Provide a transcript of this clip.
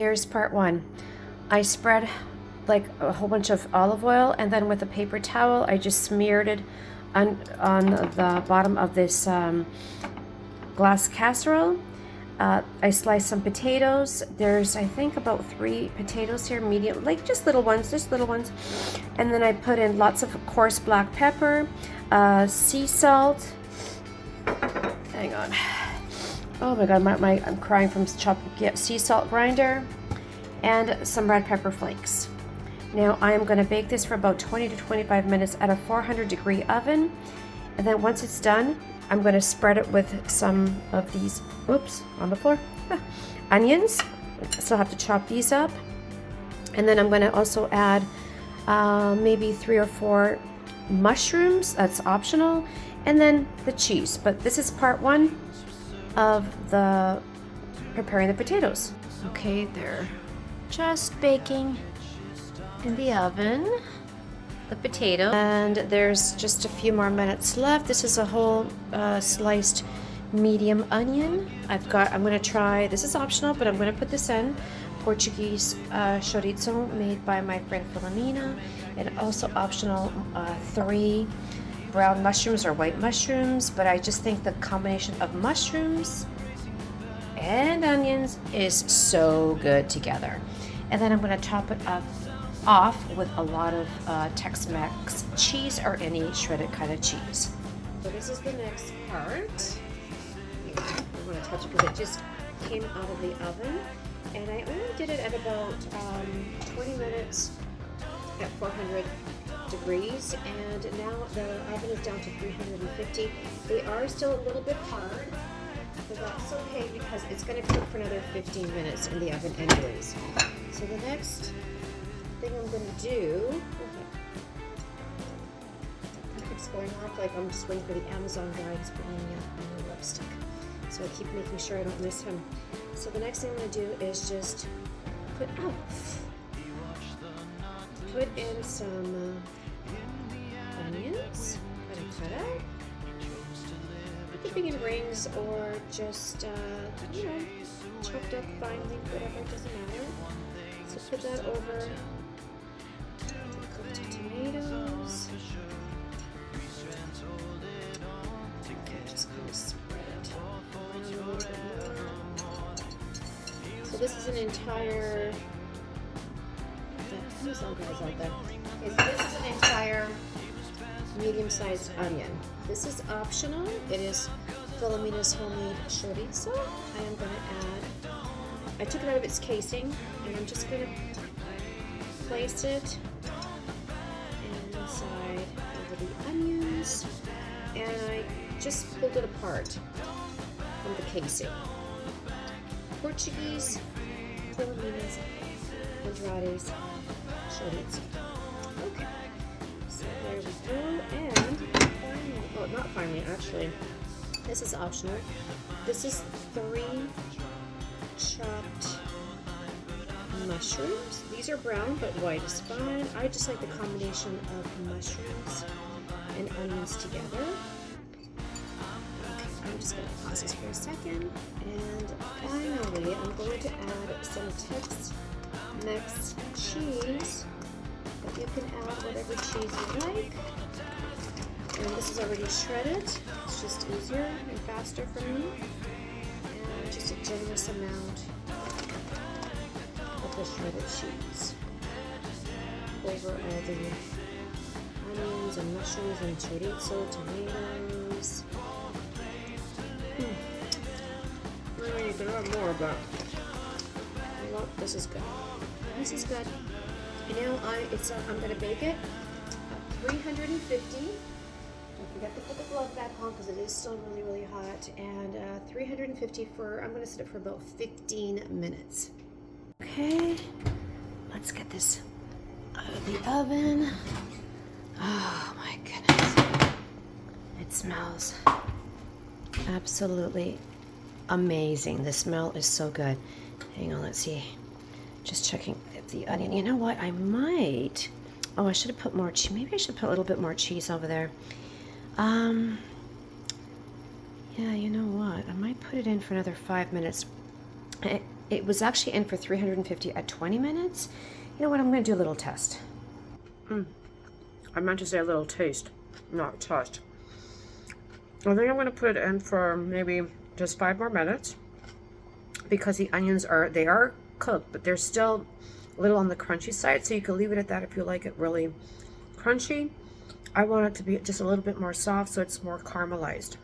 Here's part one. I spread like a whole bunch of olive oil, and then with a paper towel I just smeared it on the bottom of this glass casserole. I sliced some potatoes. There's, I think, about 3 potatoes here, medium, like just little ones. And then I put in lots of coarse black pepper, sea salt. Hang on. Oh my God, I'm crying from sea salt grinder, and some red pepper flakes. Now I am going to bake this for about 20 to 25 minutes at a 400-degree oven, and then once it's done, I'm going to spread it with some of these, oops, on the floor, onions. I still have to chop these up. And then I'm going to also add maybe 3 or 4 mushrooms, that's optional, and then the cheese. But this is part one of the preparing the potatoes. Okay, they're just baking in the oven, the potato, and there's just a few more minutes left. This is a whole sliced medium onion. I'm going to try, this is optional, but I'm going to put this in, Portuguese chorizo made by my friend Filomena, and also optional 3 brown mushrooms or white mushrooms, but I just think the combination of mushrooms and onions is so good together. And then I'm going to top it up off with a lot of Tex-Mex cheese or any shredded kind of cheese. So this is the next part. I want to touch it because it just came out of the oven, and I only did it at about 20 minutes at 400 degrees, and now the oven is down to 350. They are still a little bit hard, but that's okay because it's going to cook for another 15 minutes in the oven anyways. So the next thing I'm going to do, it keeps going off like I'm just waiting for the Amazon guy who's bringing me up my new lipstick. So I keep making sure I don't miss him. So the next thing I'm going to do is just put in some onions that I cut out. You can in rings or just, chopped up finely, whatever, it doesn't matter. So put that over the cooked tomatoes. Okay, just kind of spread it around a little bit more. So this is an entire, Amazon guys out there. Okay, so this is an entire medium-sized onion. This is optional. It is Filomena's homemade chorizo. I am going to add, I took it out of its casing, and I'm just going to place it inside over the onions, and I just pulled it apart from the casing. Portuguese Filomena's Andrade's chorizo. Okay, so there we go, and finally, oh, not finally, actually, this is optional. This is 3 chopped mushrooms. These are brown, but white is fine. I just like the combination of mushrooms and onions together. Okay, I'm just going to pause this for a second, and finally, I'm going to add some Tex-Mex cheese. But you can add whatever cheese you like. And this is already shredded. It's just easier and faster for me. And just a generous amount of the shredded cheese over all the onions and mushrooms and chorizo, tomatoes. Maybe you can add more, but well, this is good. This is good. And now I'm going to bake it at 350. Don't forget to put the glove back on because it is still really, really hot. And 350 I'm going to set it for about 15 minutes. Okay, let's get this out of the oven. Oh my goodness. It smells absolutely amazing. The smell is so good. Hang on, let's see. Just checking if the onion, you know what, I might, oh, I should have put more cheese. Maybe I should put a little bit more cheese over there. Yeah, you know what, I might put it in for another 5 minutes. It was actually in for 350 at 20 minutes. You know what? I'm going to do a little test. I meant to say a little taste, not test. I think I'm going to put it in for maybe just 5 more minutes because the onions are cooked, but they're still a little on the crunchy side, so you can leave it at that if you like it really crunchy. I want it to be just a little bit more soft so it's more caramelized.